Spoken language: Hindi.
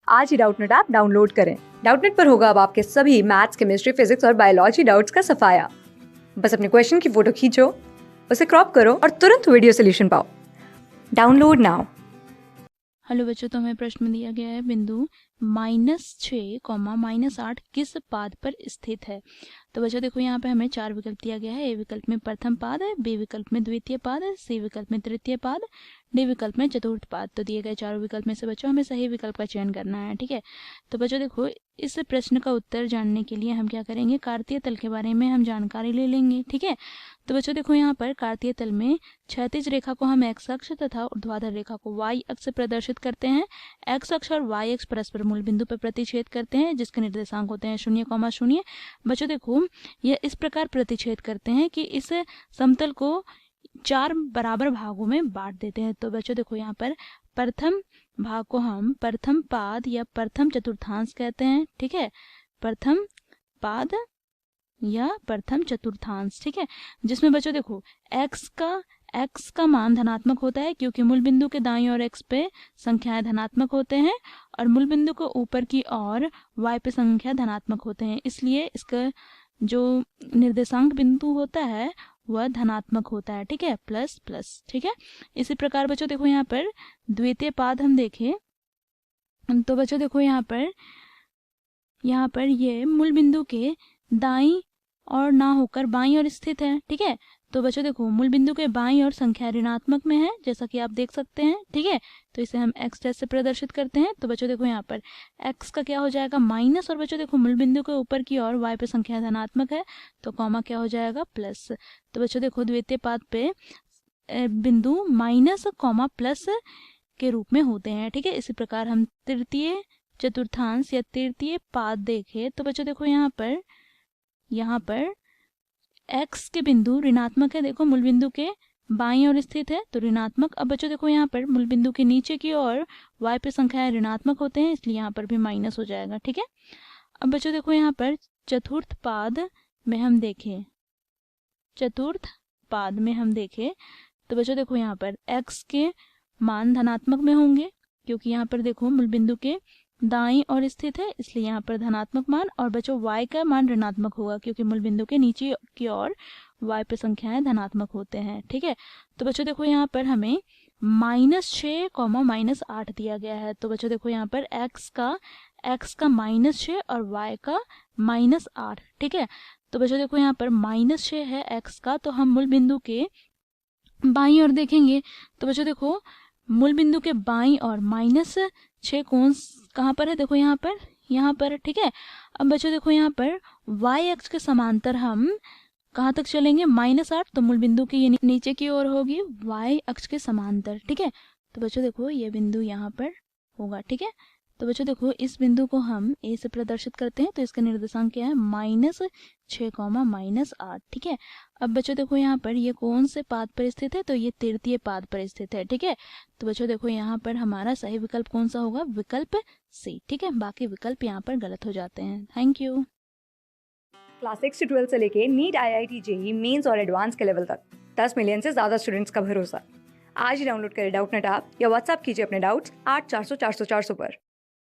आज ही डाउटनेट ऐप डाउनलोड करें। डाउटनेट पर होगा अब आपके सभी मैथ्स, केमिस्ट्री, फिजिक्स और बायोलॉजी डाउट्स का सफाया। बस अपने क्वेश्चन की फोटो खींचो, उसे क्रॉप करो और तुरंत वीडियो सोल्यूशन पाओ। Download now. हेलो बच्चों, तो हमें प्रश्न में दिया गया है बिंदु -6, -8 किस पाद पर स्थित है। तो बच्चों देखो, यहाँ पे हमें 4 विकल्प दिया गया है। ए विकल्प में प्रथम पाद है, बी विकल्प में द्वितीय पाद है, सी विकल्प में तृतीय पाद, डी विकल्प में चतुर्थ पाद। तो दिए गए चारों विकल्प में से बच्चों हमें सही विकल्प का चयन करना है। ठीक है, तो बच्चों देखो, इस प्रश्न का उत्तर जानने के लिए हम क्या करेंगे, कार्तीय तल के बारे में हम जानकारी ले लेंगे। ठीक है, तो बच्चों देखो, यहाँ पर कार्तीय तल में क्षैतिज रेखा को हम एक्स अक्ष तथा ऊर्ध्वाधर रेखा को वाई अक्ष से प्रदर्शित करते हैं। एक्स अक्ष और वाई अक्ष परस्पर मूल बिंदु पर प्रतिच्छेद करते हैं, जिसके निर्देशांक होते हैं 0,0। बच्चों देखो, यह इस प्रकार प्रतिच्छेद करते हैं कि इस समतल को 4 बराबर भागों में बांट देते हैं। तो बच्चों देखो, यहाँ पर प्रथम भाग को हम प्रथम पाद या प्रथम चतुर्थांश कहते हैं। ठीक है, प्रथम पाद या प्रथम चतुर्थांश। ठीक है, जिसमें बच्चों देखो एक्स का मान धनात्मक होता है, क्योंकि मूल बिंदु के दाईं ओर एक्स पे संख्याएं धनात्मक होते हैं और मूल बिंदु को ऊपर की ओर वाई पे संख्या धनात्मक होते हैं। इसलिए इसका जो निर्देशांक बिंदु होता है वह धनात्मक होता है। ठीक है, प्लस प्लस। ठीक है, इसी प्रकार बच्चों देखो, यहाँ पर द्वितीय पाद हम देखें तो बच्चों देखो, यहाँ पर ये मूल बिंदु के दाईं और ना होकर बाईं ओर स्थित है। ठीक है, तो बच्चों देखो, मूल बिंदु के बाईं ओर संख्या ऋणात्मक में है, जैसा कि आप देख सकते हैं। ठीक है, तो इसे हम एक्स डैश से प्रदर्शित करते हैं। तो बच्चों देखो, यहाँ पर एक्स का क्या हो जाएगा, माइनस, और बच्चों देखो, मूल बिंदु के ऊपर की ओर वाई पे संख्या धनात्मक है, तो कॉमा क्या हो जाएगा, प्लस। तो बच्चों देखो, द्वितीय पाद पे बिंदु माइनस कॉमा प्लस के रूप में होते हैं। ठीक है, इसी प्रकार हम तृतीय चतुर्थांश या तृतीय पाद देखें तो बच्चों देखो, यहाँ पर x के बिंदु ऋणात्मक है। देखो, मूल बिंदु के बाईं ओर स्थित है, तो ऋणात्मक। अब बच्चों देखो, यहाँ पर मूल बिंदु के नीचे की ओर y पे संख्याएं ऋणात्मक होते हैं, इसलिए यहाँ पर भी माइनस हो जाएगा। ठीक है, अब बच्चों देखो, यहाँ पर चतुर्थ पाद में हम देखें तो बच्चों देखो, यहाँ पर x के मान धनात्मक में होंगे, क्योंकि यहाँ पर देखो मूल बिंदु के दाईं ओर स्थित है, इसलिए यहाँ पर धनात्मक मान। और बच्चों y का मान ऋणात्मक होगा, क्योंकि मूल बिंदु के नीचे की ओर y पे संख्याएं धनात्मक होते हैं। ठीक है, तो बच्चों देखो, यहाँ पर हमें -6, -8 दिया गया है। तो बच्चों देखो, यहाँ पर x का -6 और y का -8। ठीक है, तो बच्चों देखो, यहाँ पर -6 है x का, तो हम मूल बिंदु के बाईं ओर देखेंगे तो बच्चों देखो, मूल बिंदु के बाईं ओर -6 कोण कहाँ पर है, देखो यहाँ पर। ठीक है, अब बच्चों देखो, यहाँ पर y अक्ष के समांतर हम कहाँ तक चलेंगे, -8, तो मूल बिंदु की ये नीचे की ओर होगी y अक्ष के समांतर। ठीक है, तो बच्चों देखो, ये बिंदु यहाँ पर होगा। ठीक है, तो बच्चों देखो, इस बिंदु को हम a से प्रदर्शित करते हैं, तो इसका निर्देशांक क्या है, -6, -8। ठीक है, अब बच्चों देखो, यहाँ पर ये कौन से पाद पर स्थित है, तो ये तृतीय पाद पर स्थित है। ठीक है, तो बच्चों देखो, यहाँ पर हमारा सही विकल्प कौन सा होगा, विकल्प सी। ठीक है, बाकी विकल्प यहाँ पर गलत हो जाते हैं। Thank you. क्लास 6 से 12 से लेके नीट, IIT, JEE मेंस और एडवांस के लेवल तक 10 मिलियन से ज्यादा स्टूडेंट्स का भरोसा। आज ही डाउनलोड करें डाउटनेट ऐप या व्हाट्सएप कीजिए अपने डाउट्स 8400 400 400 पर।